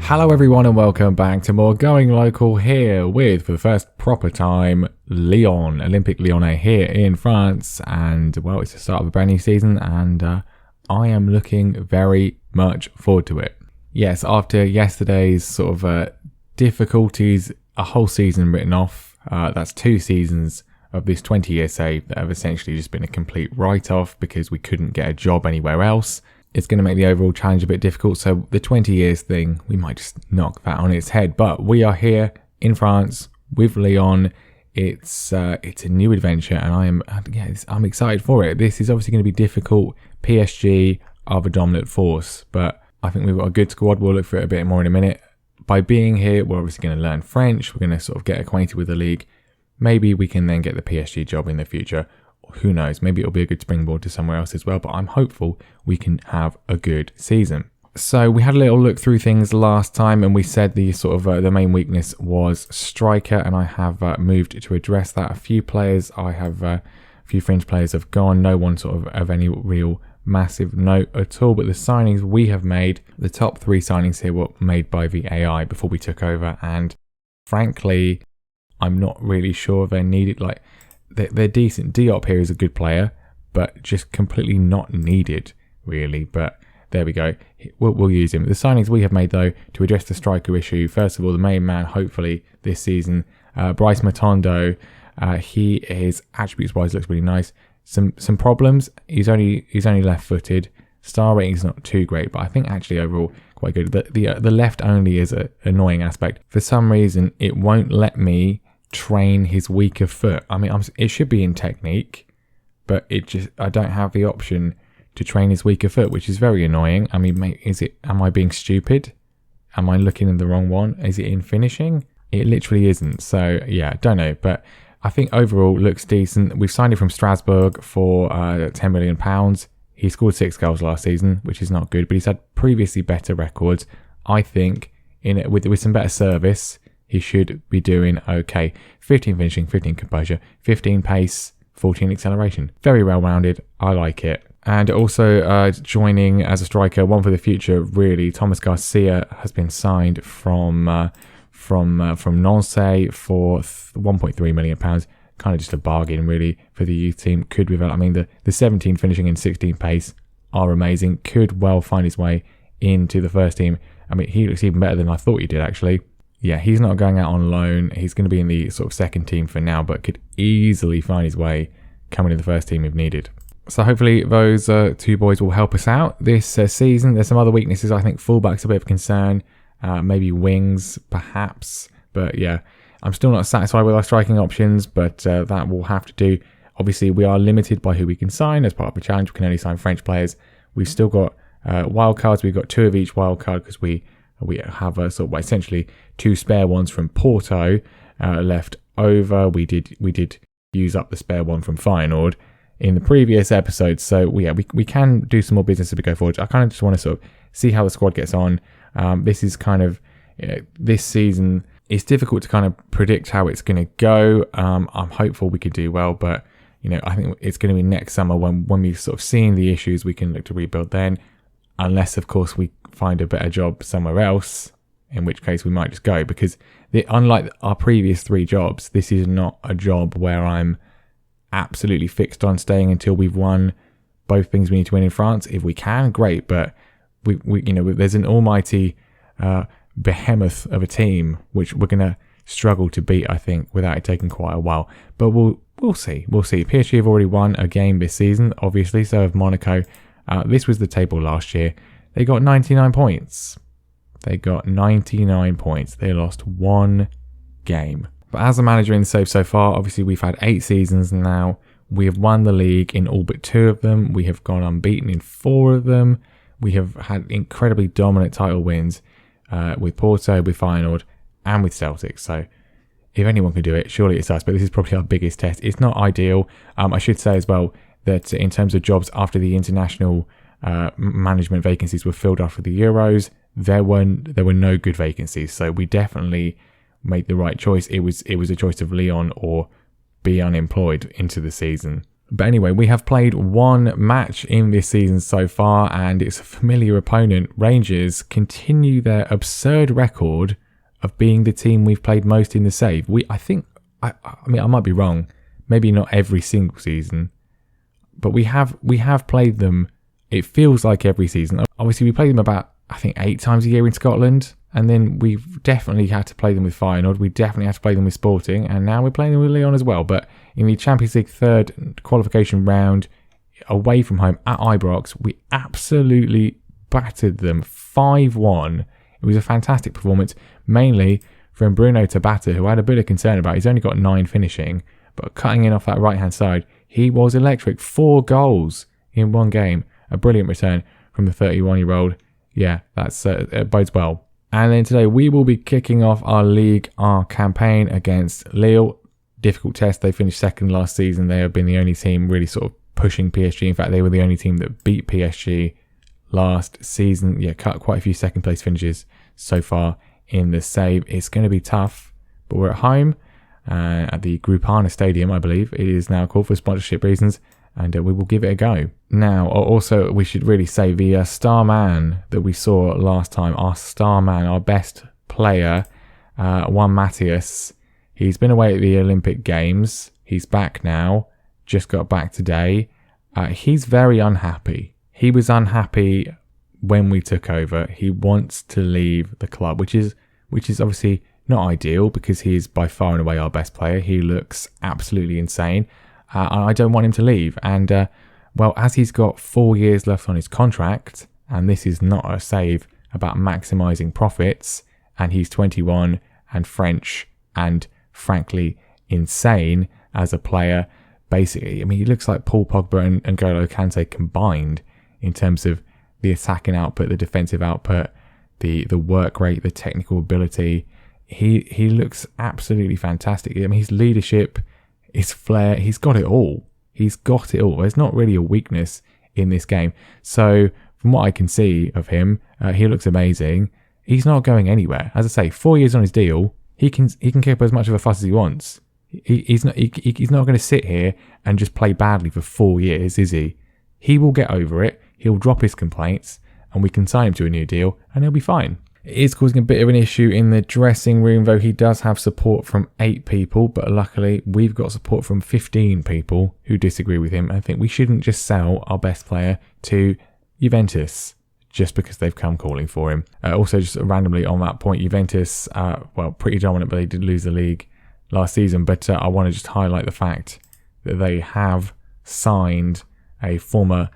Hello everyone and welcome back to more Going Local here with, for the first proper time, Lyon, Olympique Lyonnais here in France. And well, it's the start of a brand new season and I am looking very much forward to it. Yes, after yesterday's sort of difficulties, a whole season written off. That's 2 seasons of this 20-year save that have essentially just been a complete write-off because we couldn't get a job anywhere else. It's going to make the overall challenge a bit difficult. So the 20 years thing, we might just knock that on its head. But we are here in France with Lyon. It's a new adventure, and I'm excited for it. This is obviously going to be difficult. PSG are the dominant force, but I think we've got a good squad. We'll look for it a bit more in a minute. By being here, we're obviously going to learn French. We're going to sort of get acquainted with the league. Maybe we can then get the PSG job in the future. Who knows? Maybe it'll be a good springboard to somewhere else as well, but I'm hopeful we can have a good season. So we had a little look through things last time and we said the sort of the main weakness was striker, and I have moved to address that. A few fringe players have gone, no one sort of any real massive note at all, but the signings we have made, the top 3 signings here were made by the AI before we took over, and frankly, I'm not really sure they're needed. Like, they're decent. Diop here is a good player, but just completely not needed, really. But there we go. We'll use him. The signings we have made, though, to address the striker issue. First of all, the main man, hopefully, this season, Bryce Matondo. He is, attributes-wise, looks really nice. Some problems. He's only left-footed. Star rating is not too great, but I think actually overall quite good. The left only is an annoying aspect. For some reason, it won't let me train his weaker foot. I mean, it should be in technique, but I don't have the option to train his weaker foot, which is very annoying. I mean, am I being stupid? Am I looking at the wrong one? Is it in finishing? It literally isn't. So yeah, don't know, but I think overall looks decent. We've signed him from Strasbourg for £10 million. He scored 6 goals last season, which is not good, but he's had previously better records. I think with some better service, he should be doing okay. 15 finishing, 15 composure, 15 pace, 14 acceleration. Very well-rounded. I like it. And also joining as a striker, one for the future, really, Thomas Garcia has been signed from Nantes for £1.3 million. Kind of just a bargain, really, for the youth team. Could develop. I mean, the 17 finishing and 16 pace are amazing. Could well find his way into the first team. I mean, he looks even better than I thought he did, actually. Yeah, he's not going out on loan. He's going to be in the sort of second team for now, but could easily find his way coming to the first team if needed. So hopefully those 2 boys will help us out this season. There's some other weaknesses. I think fullback's a bit of a concern. Maybe wings, perhaps. But yeah, I'm still not satisfied with our striking options, but that will have to do. Obviously, we are limited by who we can sign as part of the challenge. We can only sign French players. We've still got wildcards. We've got 2 of each wildcard because we have essentially 2 spare ones from Porto left over. We did use up the spare one from Feyenoord in the previous episode. So we can do some more business as we go forward. I kind of just want to sort of see how the squad gets on. This is kind of this season. It's difficult to kind of predict how it's going to go. I'm hopeful we could do well, but I think it's going to be next summer when we've sort of seen the issues, we can look to rebuild then. Unless, of course, we find a better job somewhere else, in which case we might just go. Because unlike our previous 3 jobs, this is not a job where I'm absolutely fixed on staying until we've won both things we need to win in France. If we can, great. But we there's an almighty behemoth of a team which we're going to struggle to beat, I think, without it taking quite a while. But we'll see. We'll see. PSG have already won a game this season, obviously. So have Monaco. This was the table last year. They got 99 points. They lost 1 game. But as a manager in the save so far, obviously we've had 8 seasons now. We have won the league in all but 2 of them. We have gone unbeaten in 4 of them. We have had incredibly dominant title wins with Porto, with Feyenoord, and with Celtic. So if anyone can do it, surely it's us. But this is probably our biggest test. It's not ideal. I should say as well that in terms of jobs after the international management vacancies were filled after the Euros, there were no good vacancies. So we definitely made the right choice. It was a choice of Lyon or be unemployed into the season. But anyway, we have played one match in this season so far, and it's a familiar opponent. Rangers continue their absurd record of being the team we've played most in the save. I might be wrong, maybe not every single season, but we have played them. It feels like every season. Obviously, we play them about, I think, 8 times a year in Scotland, and then we've definitely had to play them with Feyenoord. We definitely had to play them with Sporting, and now we're playing them with Lyon as well. But in the Champions League third qualification round, away from home at Ibrox, we absolutely battered them 5-1. It was a fantastic performance, mainly from Bruno Tabata, who I had a bit of concern about. He's only got 9 finishing, but cutting in off that right-hand side, he was electric. 4 goals in one game. A brilliant return from the 31-year-old. Yeah, it bodes well. And then today we will be kicking off our campaign against Lyon. Difficult test. They finished second last season. They have been the only team really sort of pushing PSG. In fact, they were the only team that beat PSG last season. Yeah, cut quite a few second place finishes so far in the save. It's going to be tough, but we're at home at the Groupana Stadium, I believe it is now called, for sponsorship reasons, and we will give it a go. Now, also, we should really say the star man that we saw last time, our star man, our best player, Juan Matias. He's been away at the Olympic Games. He's back now, just got back today. He's very unhappy. He was unhappy when we took over. He wants to leave the club, which is obviously not ideal, because he is by far and away our best player. He looks absolutely insane. I don't want him to leave. And, well, as he's got 4 years left on his contract, and this is not a save about maximising profits, and he's 21 and French and frankly insane as a player, basically. I mean, he looks like Paul Pogba and N'Golo Kante combined in terms of the attacking output, the defensive output, the work rate, the technical ability. He looks absolutely fantastic. I mean, his leadership, his flair, he's got it all. He's got it all. There's not really a weakness in this game. So from what I can see of him, he looks amazing. He's not going anywhere. As I say, 4 years on his deal. He can kick up as much of a fuss as he wants. He's not going to sit here and just play badly for 4 years, is he? He will get over it. He'll drop his complaints, and we can sign him to a new deal, and he'll be fine. It is causing a bit of an issue in the dressing room, though he does have support from 8 people, but luckily we've got support from 15 people who disagree with him and think we shouldn't just sell our best player to Juventus just because they've come calling for him. Also, just randomly on that point, Juventus, pretty dominant, but they did lose the league last season. But I want to just highlight the fact that they have signed a former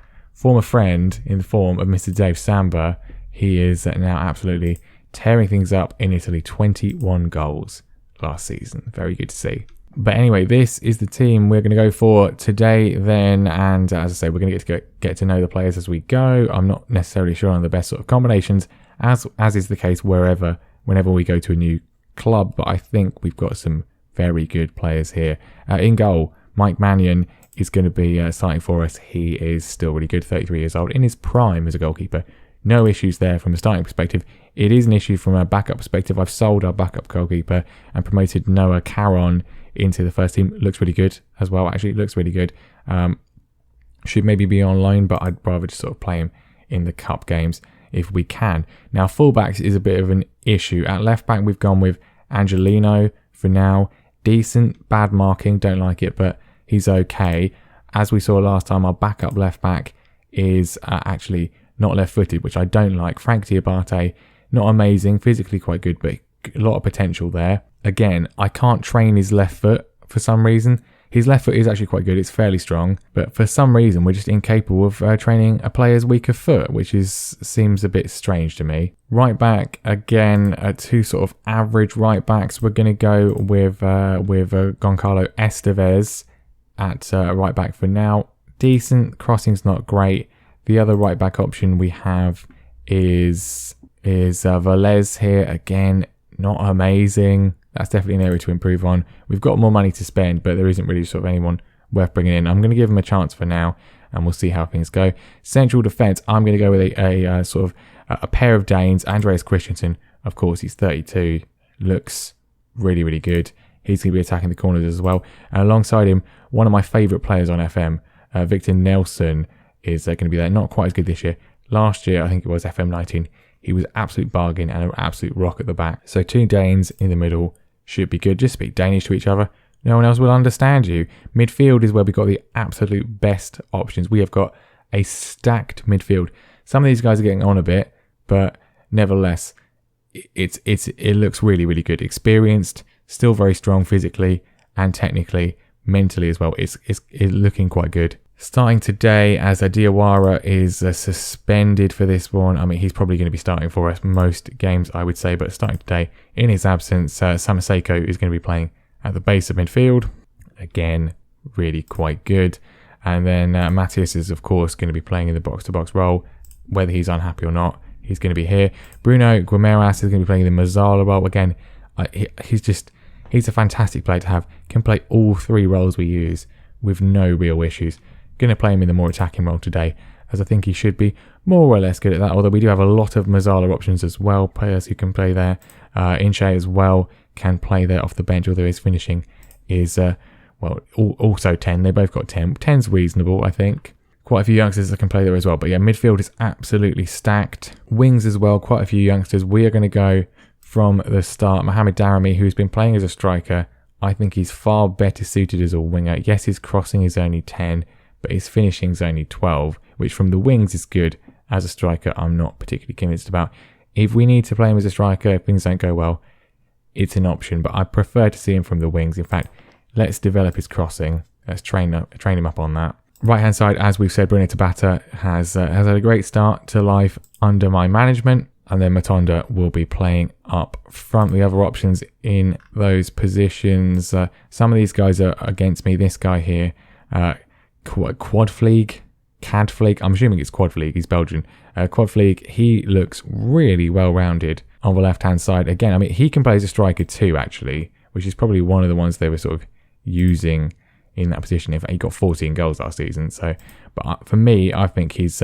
friend in the form of Mr. Dave Samba. He is now absolutely tearing things up in Italy. 21 goals last season. Very good to see. But anyway, this is the team we're going to go for today then. And as I say, we're going to get to know the players as we go. I'm not necessarily sure on the best sort of combinations, as is the case whenever we go to a new club. But I think we've got some very good players here. In goal, Mike Mannion is going to be starting for us. He is still really good, 33 years old, in his prime as a goalkeeper. No issues there from a starting perspective. It is an issue from a backup perspective. I've sold our backup goalkeeper and promoted Noah Caron into the first team. Looks really good as well. Actually, it looks really good. Should maybe be on loan, but I'd rather just sort of play him in the cup games if we can. Now, fullbacks is a bit of an issue. At left back, we've gone with Angelino for now. Decent, bad marking, don't like it, but he's okay. As we saw last time, our backup left back is actually not left-footed, which I don't like. Frank Diabate, not amazing, physically quite good, but a lot of potential there. Again, I can't train his left foot for some reason. His left foot is actually quite good, it's fairly strong, but for some reason we're just incapable of training a player's weaker foot, which seems a bit strange to me. Right back, again, 2 sort of average right backs. We're going to go with Goncalo Estevez at right back for now. Decent, crossing's not great. The other right back option we have is Velez here. Again, not amazing. That's definitely an area to improve on. We've got more money to spend, but there isn't really sort of anyone worth bringing in. I'm going to give him a chance for now, and we'll see how things go. Central defence, I'm going to go with a sort of a pair of Danes. Andreas Christensen, of course, he's 32. Looks really, really good. He's going to be attacking the corners as well. And alongside him, one of my favourite players on FM, Victor Nelson, is going to be there. Not quite as good this year. Last year, I think it was FM19. He was absolute bargain and an absolute rock at the back. So 2 Danes in the middle should be good. Just speak Danish to each other. No one else will understand you. Midfield is where we've got the absolute best options. We have got a stacked midfield. Some of these guys are getting on a bit, but nevertheless, it looks really, really good. Experienced, still very strong physically and technically, mentally as well. It's looking quite good. Starting today, as Diawara is suspended for this one. I mean, he's probably going to be starting for us most games, I would say. But starting today, in his absence, Samaseko is going to be playing at the base of midfield. Again, really quite good. And then Matthias is, of course, going to be playing in the box-to-box role. Whether he's unhappy or not, he's going to be here. Bruno Guimaras is going to be playing in the Mazzala role. Again, he's a fantastic player to have. Can play all 3 roles we use with no real issues. Going to play him in the more attacking role today, as I think he should be more or less good at that, although we do have a lot of Mazzala options as well, players who can play there. Inche as well can play there off the bench, although his finishing is, also 10. They both got 10. 10's reasonable, I think. Quite a few youngsters that can play there as well, but yeah, midfield is absolutely stacked. Wings as well, quite a few youngsters. We are going to go from the start. Mohamed Daramy, who's been playing as a striker, I think he's far better suited as a winger. Yes, his crossing is only 10, but his finishing is only 12, which from the wings is good. As a striker, I'm not particularly convinced about. If we need to play him as a striker, if things don't go well, it's an option, but I prefer to see him from the wings. In fact, let's develop his crossing. Let's train him up on that. Right hand side, as we've said, Bruno Tabata has had a great start to life under my management, and then Matonda will be playing up front. The other options in those positions, some of these guys are against me. This guy here, Cadfleeg, I'm assuming it's Cadfleeg, he's Belgian. Cadfleeg, he looks really well-rounded on the left-hand side. Again, I mean, he can play as a striker too, actually, which is probably one of the ones they were sort of using in that position. In fact, he got 14 goals last season. So, but for me, I think he's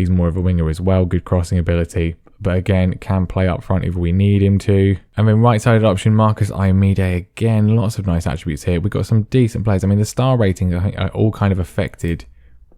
more of a winger as well. Good crossing ability, but again, can play up front if we need him to. And then right-sided option, Marcus Iomide. Again, lots of nice attributes here. We've got some decent players. I mean, the star ratings, I think, are all kind of affected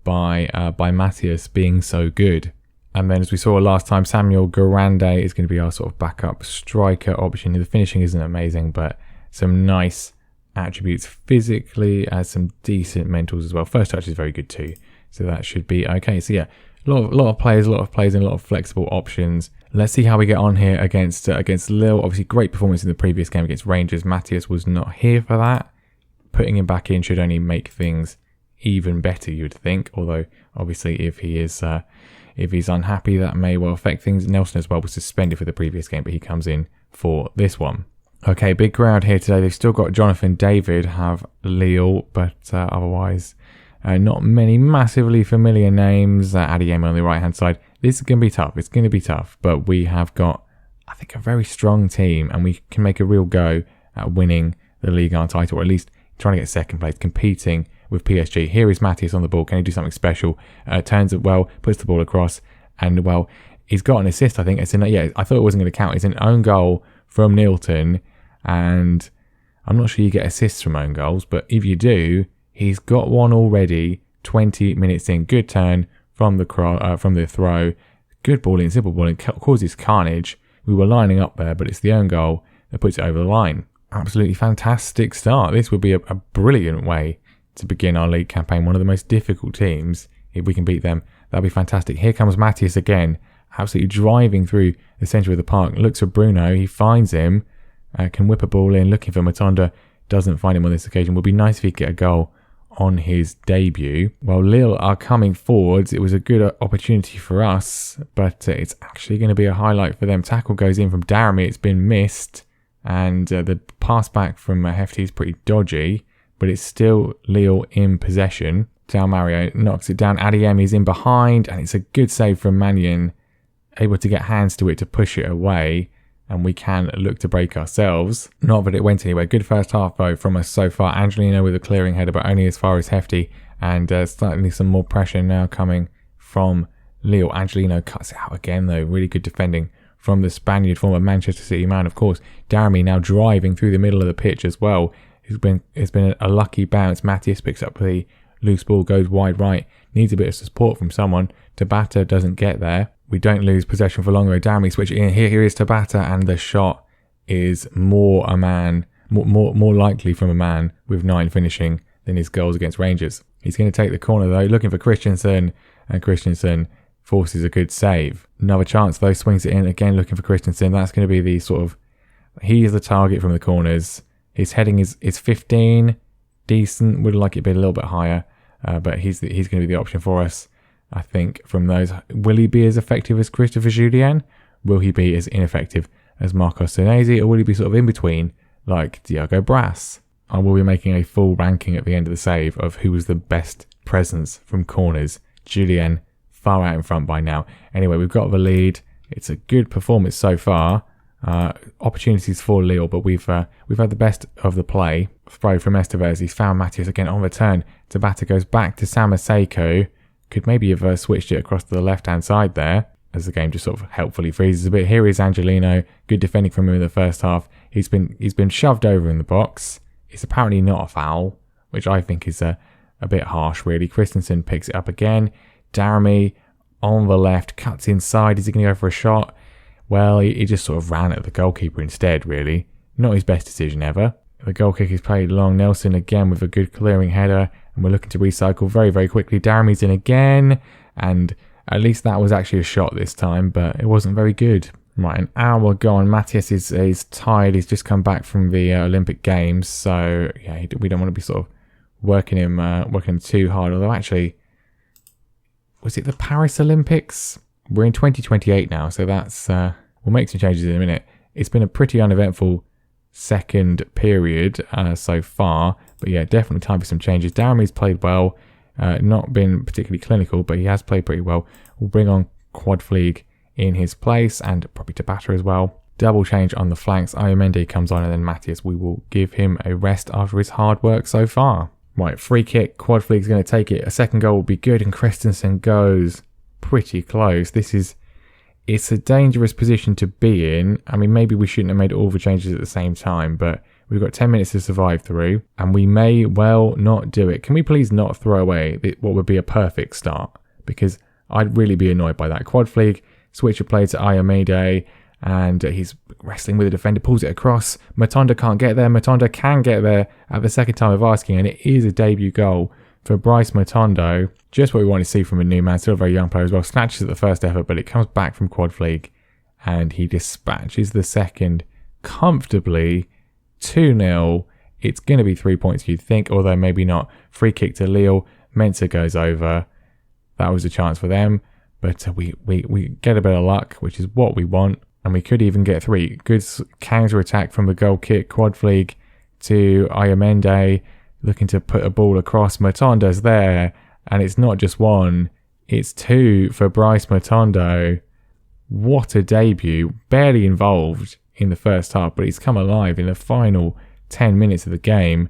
by Matthias being so good. And then, as we saw last time, Samuel Garande is going to be our sort of backup striker option. The finishing isn't amazing, but some nice attributes physically, as some decent mentals as well. First touch is very good too, so that should be okay. So yeah, a lot of players and a lot of flexible options. Let's see how we get on here against Lille. Obviously, great performance in the previous game against Rangers. Matthias was not here for that. Putting him back in should only make things even better, you'd think. Although, obviously, if he's unhappy, that may well affect things. Nelson as well was suspended for the previous game, but he comes in for this one. Okay, big crowd here today. They've still got Jonathan David, have Lille, but otherwise not many massively familiar names. Adeyemi on the right-hand side. This is going to be tough. It's going to be tough, but we have got, I think, a very strong team, and we can make a real go at winning the Ligue 1 title, or at least trying to get second place, competing with PSG. Here is Matthias on the ball. Can he do something special? Turns it well, puts the ball across, and well, he's got an assist, I think. I thought it wasn't going to count. It's an own goal from Nilton, and I'm not sure you get assists from own goals, but if you do, he's got one already, 20 minutes in. Good turn from the throw. Good ball in, simple ball in, causes carnage. We were lining up there, but it's the own goal that puts it over the line. Absolutely fantastic start. This would be a brilliant way to begin our league campaign. One of the most difficult teams. If we can beat them, that'd be fantastic. Here comes Matthias again, absolutely driving through the centre of the park. Looks for Bruno, he finds him, can whip a ball in, looking for Matonda, doesn't find him on this occasion. Would be nice if he could get a goal on his debut. Well, Lille are coming forwards. It was a good opportunity for us, but it's actually going to be a highlight for them. Tackle goes in from Daramy, it's been missed, and the pass back from Hefty is pretty dodgy, but it's still Lille in possession. Del Mario knocks it down. Adeyemi's in behind, and it's a good save from Mannion, able to get hands to it to push it away, and we can look to break ourselves. Not that it went anywhere. Good first half though from us so far. Angelino with a clearing header, but only as far as Hefty, and slightly some more pressure now coming from Lille. Angelino cuts it out again though. Really good defending from the Spaniard, former Manchester City man, of course. Daramy now driving through the middle of the pitch as well. It's been a lucky bounce. Matthias picks up the loose ball, goes wide right, needs a bit of support from someone. Tabata doesn't get there. We don't lose possession for long though. Daramy switch in. Here is Tabata, and the shot is more likely from a man with 9 finishing than his goals against Rangers. He's going to take the corner though, looking for Christensen, and Christensen forces a good save. Another chance though, swings it in again, looking for Christensen. That's going to be the sort of, he is the target from the corners. His heading is 15, decent. Would like it to be a little bit higher, but he's going to be the option for us, I think, from those. Will he be as effective as Christopher Julien? Will he be as ineffective as Marcos Senesi? Or will he be sort of in between, like Diogo Brass? I will be making a full ranking at the end of the save of who was the best presence from corners. Julien, far out in front by now. Anyway, we've got the lead. It's a good performance so far. Opportunities for Lille, but we've had the best of the play. Throw from Estevez. He's found Matthias again on return. Tabata goes back to Samaseko. Could maybe have switched it across to the left-hand side there, as the game just sort of helpfully freezes a bit. Here is Angelino. Good defending from him in the first half. He's been shoved over in the box. It's apparently not a foul, which I think is a bit harsh, really. Christensen picks it up again. Daramy on the left, cuts inside. Is he going to go for a shot? Well, he just sort of ran at the goalkeeper instead, really. Not his best decision ever. The goal kick is played long. Nelson again with a good clearing header, and we're looking to recycle very, very quickly. Daramy's in again, and at least that was actually a shot this time, but it wasn't very good. Right, an hour gone. Matthias is tired. He's just come back from the Olympic Games, so yeah, we don't want to be sort of working him too hard. Although actually, was it the Paris Olympics? We're in 2028 now, so that's we'll make some changes in a minute. It's been a pretty uneventful second period so far, but yeah, definitely time for some changes. Daramy's played well, not been particularly clinical, but he has played pretty well. We'll bring on Quadfleeg in his place, and probably Tabata as well. Double change on the flanks. Ayomende comes on, and then Matthias, we will give him a rest after his hard work so far. Right, free kick. Quadfleeg's going to take it. A second goal will be good, and Christensen goes pretty close. It's a dangerous position to be in. I mean, maybe we shouldn't have made all the changes at the same time, but we've got 10 minutes to survive through, and we may well not do it. Can we please not throw away what would be a perfect start? Because I'd really be annoyed by that. Quadfleeg, switch of play to Ayomede, and he's wrestling with the defender, pulls it across. Matonda can't get there. Matonda can get there at the second time of asking, and it is a debut goal for Bryce Matondo. Just what we want to see from a new man, still a very young player as well. Snatches at the first effort, but it comes back from Quadfleeg, and he dispatches the second comfortably. 2-0. It's going to be 3 points, you'd think, although maybe not. Free kick to Lille. Mensah goes over. That was a chance for them, but we get a bit of luck, which is what we want, and we could even get 3. Good counter attack from the goal kick. Quadfleeg to Ayomende, looking to put a ball across. Matonda's there, and it's not just 1, it's 2 for Bryce Matondo. What a debut. Barely involved in the first half, but he's come alive in the final 10 minutes of the game.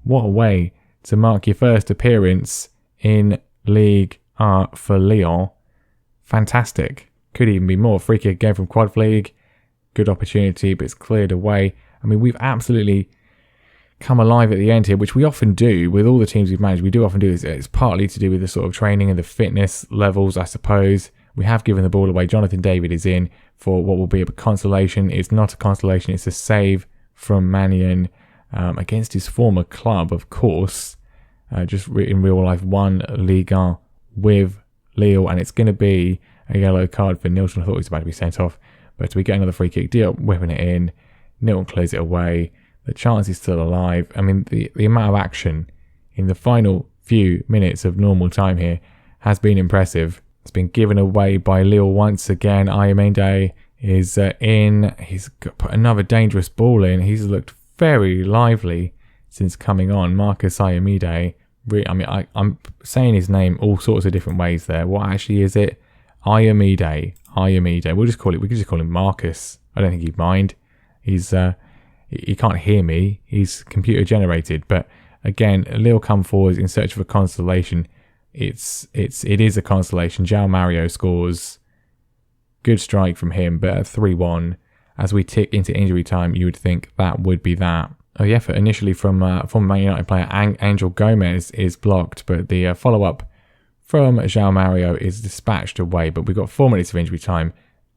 What a way to mark your first appearance in Ligue 1 for Lyon. Fantastic. Could even be more. Free kick again from Quadfleeg. Good opportunity, but it's cleared away. I mean, we've absolutely come alive at the end here, which we often do with all the teams we've managed. We do often do this. It's partly to do with the sort of training and the fitness levels, I suppose. We have given the ball away. Jonathan David is in for what will be a consolation. It's not a consolation. It's a save from Mannion against his former club, of course. Just in real life, won Ligue 1 with Lille, and it's going to be a yellow card for Nilton. I thought he was about to be sent off, but we get another free kick. Diop whipping it in. Nilton clears it away. The chance is still alive. I mean, the amount of action in the final few minutes of normal time here has been impressive. It's been given away by Lille once again. Ayomende is in. He's put another dangerous ball in. He's looked very lively since coming on. Marcus Ayomede. I mean, I'm saying his name all sorts of different ways there. What actually is it? Ayomede. We could just call him Marcus. I don't think he'd mind. He can't hear me. He's computer generated. But again, Lille come forward in search of a consolation. It is a consolation. João Mario scores Good strike from him, but at 3-1, as we tick into injury time, you would think that would be that. Oh, the effort initially from Man United player Angel Gomez is blocked, but the follow-up from João Mario is dispatched away. But we've got 4 minutes of injury time.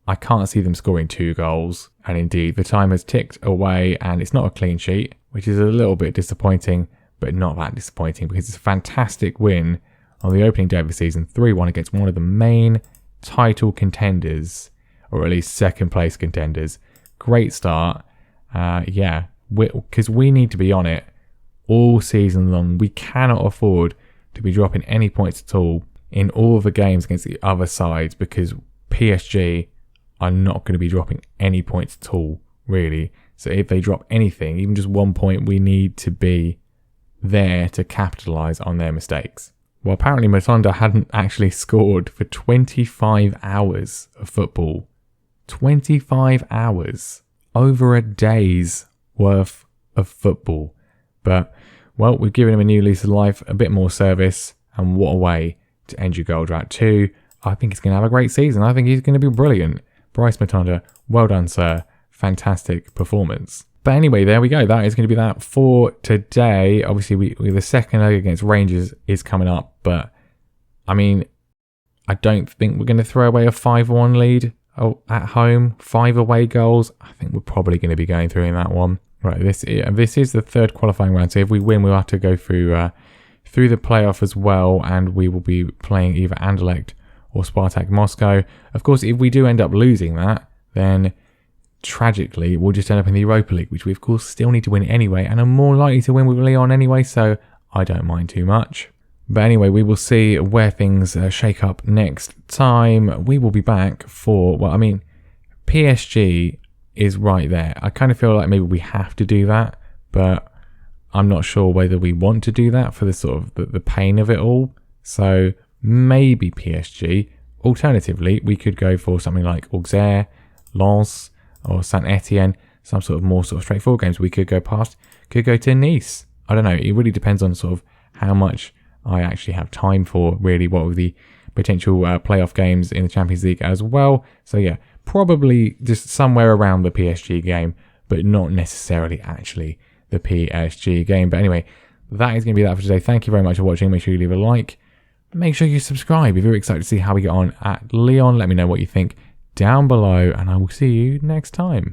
I can't see them scoring 2 goals. And indeed, the time has ticked away, and it's not a clean sheet, which is a little bit disappointing, but not that disappointing because it's a fantastic win on the opening day of the season, 3-1 against one of the main title contenders, or at least second place contenders. Great start. Because we need to be on it all season long. We cannot afford to be dropping any points at all in all of the games against the other sides, because PSG are not going to be dropping any points at all, really. So if they drop anything, even just 1 point, we need to be there to capitalise on their mistakes. Well, apparently Matanda hadn't actually scored for 25 hours of football. 25 hours. Over a day's worth of football. But, well, we've given him a new lease of life, a bit more service, and what a way to end your goal drought too. I think he's going to have a great season. I think he's going to be brilliant. Bryce Matanda, well done, sir. Fantastic performance. But anyway, there we go. That is going to be that for today. Obviously, the second leg against Rangers is coming up. But, I mean, I don't think we're going to throw away a 5-1 lead at home. 5 away goals. I think we're probably going to be going through in that one. Right, this is the third qualifying round. So if we win, we'll have to go through the playoff as well. And we will be playing either Anderlecht or Spartak Moscow. Of course, if we do end up losing that, then tragically, we'll just end up in the Europa League, which we, of course, still need to win anyway, and are more likely to win with Lyon anyway, so I don't mind too much. But anyway, we will see where things shake up next time. We will be back for, PSG is right there. I kind of feel like maybe we have to do that, but I'm not sure whether we want to do that for the sort of the pain of it all. So maybe PSG. Alternatively, we could go for something like Auxerre, Lens, or Saint Etienne, some sort of more sort of straightforward games we could go past. Could go to Nice. I don't know. It really depends on sort of how much I actually have time for, really, what with the potential playoff games in the Champions League as well. So yeah, probably just somewhere around the PSG game, but not necessarily actually the PSG game. But anyway, that is going to be that for today. Thank you very much for watching. Make sure you leave a like. Make sure you subscribe if you're excited to see how we get on at Lyon. Let me know what you think down below, and I will see you next time.